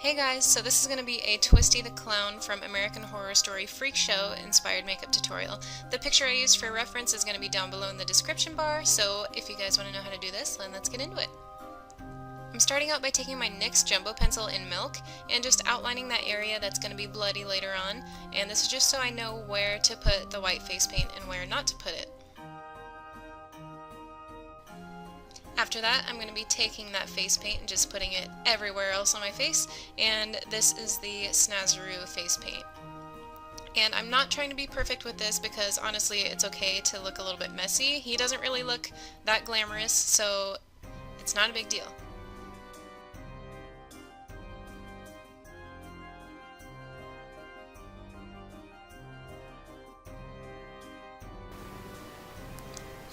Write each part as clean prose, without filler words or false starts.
Hey guys, so this is going to be a Twisty the Clown from American Horror Story Freak Show inspired makeup tutorial. The picture I used for reference is going to be down below in the description bar, so if you guys want to know how to do this, then let's get into it. I'm starting out by taking my NYX Jumbo Pencil in Milk and just outlining that area that's going to be bloody later on, and this is just so I know where to put the white face paint and where not to put it. After that, I'm going to be taking that face paint and just putting it everywhere else on my face, and this is the Snazzaroo face paint. And I'm not trying to be perfect with this because honestly it's okay to look a little bit messy. He doesn't really look that glamorous, so it's not a big deal.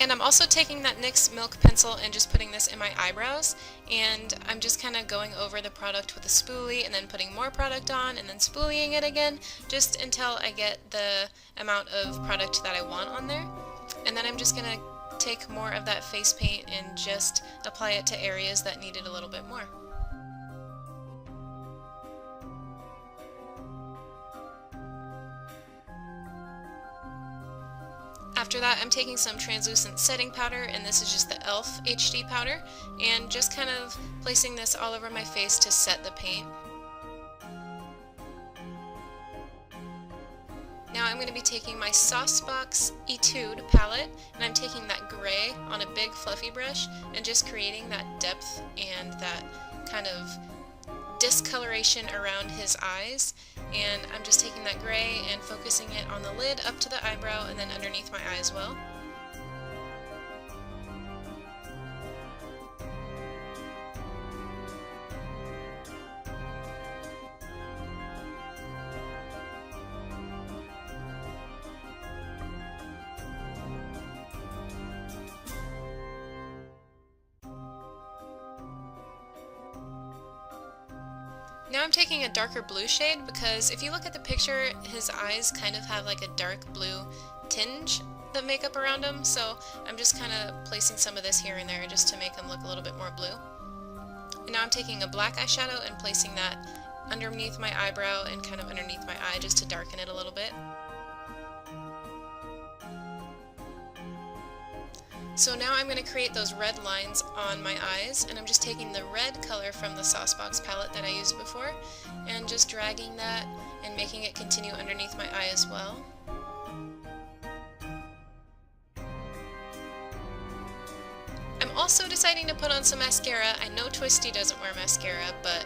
And I'm also taking that NYX Milk pencil and just putting this in my eyebrows, and I'm just kind of going over the product with a spoolie and then putting more product on and then spoolieing it again just until I get the amount of product that I want on there. And then I'm just going to take more of that face paint and just apply it to areas that needed a little bit more. After that, I'm taking some translucent setting powder, and this is just the e.l.f. HD powder, and just kind of placing this all over my face to set the paint. Now I'm going to be taking my Saucebox Etude palette, and I'm taking that gray on a big fluffy brush and just creating that depth and that kind of discoloration around his eyes, and I'm just taking that gray and focusing it on the lid up to the eyebrow and then underneath my eye as well. Now I'm taking a darker blue shade because if you look at the picture, his eyes kind of have like a dark blue tinge, the makeup around him, so I'm just kind of placing some of this here and there just to make him look a little bit more blue. And now I'm taking a black eyeshadow and placing that underneath my eyebrow and kind of underneath my eye just to darken it a little bit. So now I'm going to create those red lines on my eyes, and I'm just taking the red color from the Saucebox palette that I used before and just dragging that and making it continue underneath my eye as well. I'm also deciding to put on some mascara. I know Twisty doesn't wear mascara, but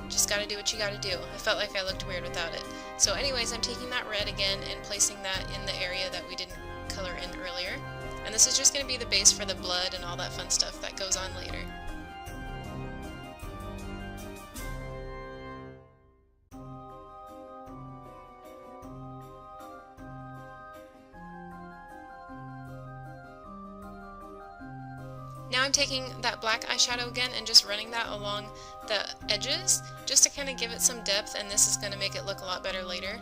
just gotta do what you gotta do. I felt like I looked weird without it. So anyways, I'm taking that red again and placing that in the area that we didn't color in earlier. And this is just going to be the base for the blood and all that fun stuff that goes on later. Now I'm taking that black eyeshadow again and just running that along the edges just to kind of give it some depth, and this is going to make it look a lot better later.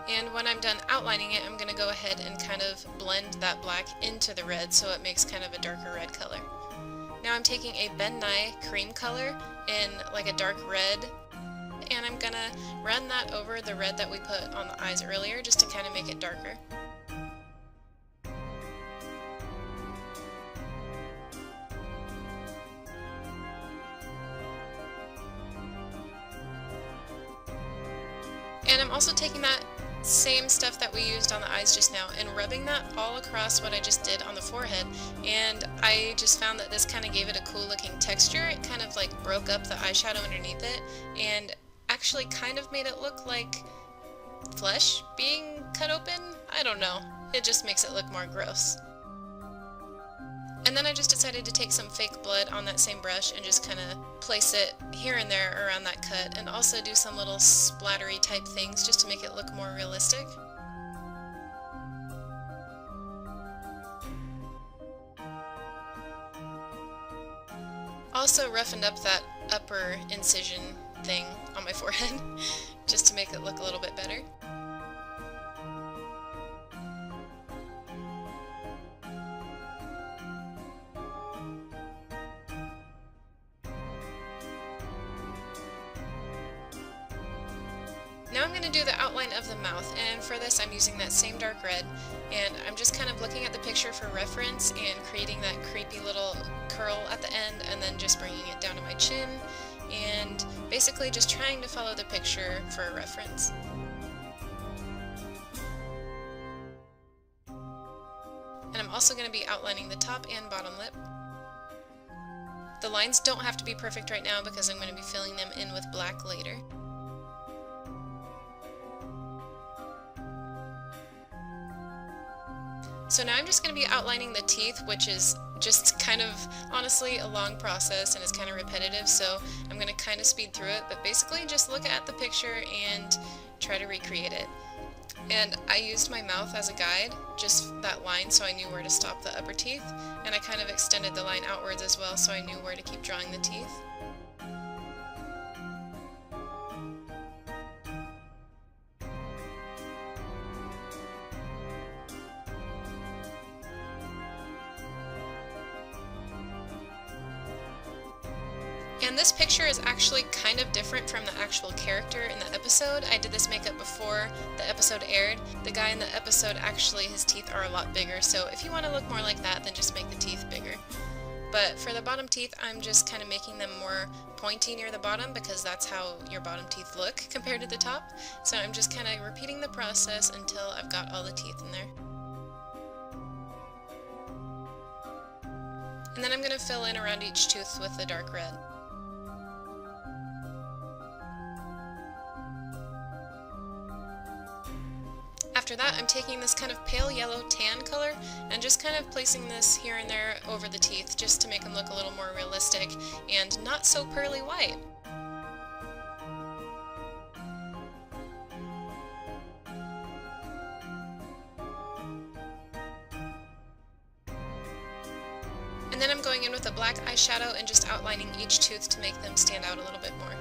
And when I'm done outlining it, I'm going to go ahead and kind of blend that black into the red so it makes kind of a darker red color. Now I'm taking a Ben Nye cream color in like a dark red, and I'm going to run that over the red that we put on the eyes earlier just to kind of make it darker. And I'm also taking that same stuff that we used on the eyes just now and rubbing that all across what I just did on the forehead, and I just found that this kind of gave it a cool looking texture. It kind of like broke up the eyeshadow underneath it and actually kind of made it look like flesh being cut open. I don't know, it just makes it look more gross. And then I just decided to take some fake blood on that same brush and just kind of place it here and there around that cut, and also do some little splattery type things just to make it look more realistic. Also roughened up that upper incision thing on my forehead just to make it look a little bit better. Now I'm going to do the outline of the mouth, and for this I'm using that same dark red, and I'm just kind of looking at the picture for reference and creating that creepy little curl at the end, and then just bringing it down to my chin, and basically just trying to follow the picture for a reference. And I'm also going to be outlining the top and bottom lip. The lines don't have to be perfect right now because I'm going to be filling them in with black later. So now I'm just going to be outlining the teeth, which is just kind of honestly a long process and it's kind of repetitive, so I'm going to kind of speed through it, but basically just look at the picture and try to recreate it. And I used my mouth as a guide, just that line, so I knew where to stop the upper teeth, and I kind of extended the line outwards as well so I knew where to keep drawing the teeth. And this picture is actually kind of different from the actual character in the episode. I did this makeup before the episode aired. The guy in the episode, actually his teeth are a lot bigger, so if you want to look more like that, then just make the teeth bigger. But for the bottom teeth, I'm just kind of making them more pointy near the bottom because that's how your bottom teeth look compared to the top. So I'm just kind of repeating the process until I've got all the teeth in there. And then I'm going to fill in around each tooth with the dark red. After that, I'm taking this kind of pale yellow tan color and just kind of placing this here and there over the teeth just to make them look a little more realistic and not so pearly white. And then I'm going in with a black eyeshadow and just outlining each tooth to make them stand out a little bit more.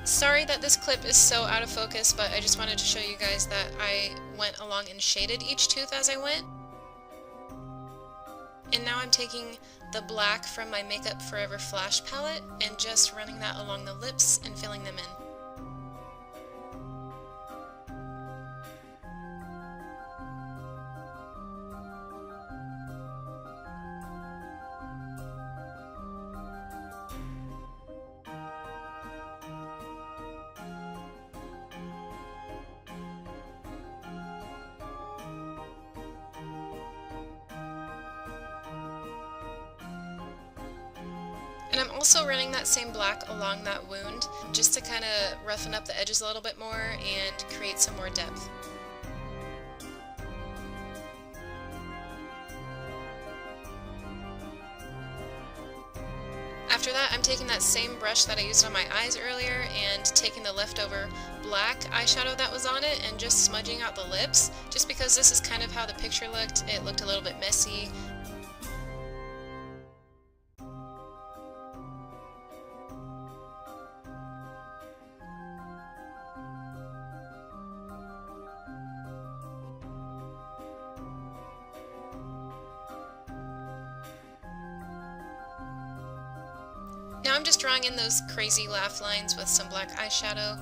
Sorry that this clip is so out of focus, but I just wanted to show you guys that I went along and shaded each tooth as I went. And now I'm taking the black from my Makeup Forever Flash palette and just running that along the lips and filling them in. And I'm also running that same black along that wound just to kind of roughen up the edges a little bit more and create some more depth. After that, I'm taking that same brush that I used on my eyes earlier and taking the leftover black eyeshadow that was on it and just smudging out the lips, just because this is kind of how the picture looked. It looked a little bit messy. Now I'm just drawing in those crazy laugh lines with some black eyeshadow.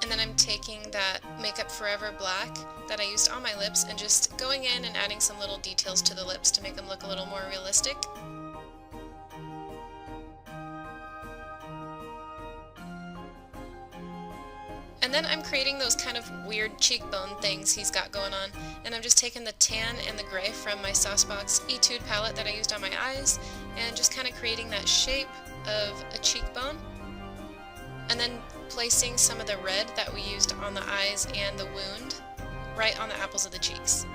And then I'm taking that Makeup Forever black that I used on my lips and just going in and adding some little details to the lips to make them look a little more realistic. And then I'm creating those kind of weird cheekbone things he's got going on, and I'm just taking the tan and the gray from my Saucebox Etude palette that I used on my eyes, and just kind of creating that shape of a cheekbone, and then placing some of the red that we used on the eyes and the wound right on the apples of the cheeks.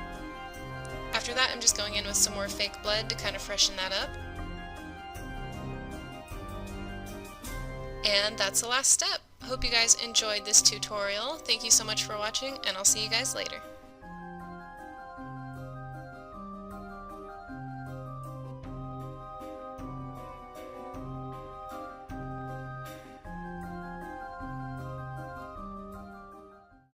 After that, I'm just going in with some more fake blood to kind of freshen that up. And that's the last step. Hope you guys enjoyed this tutorial. Thank you so much for watching, and I'll see you guys later.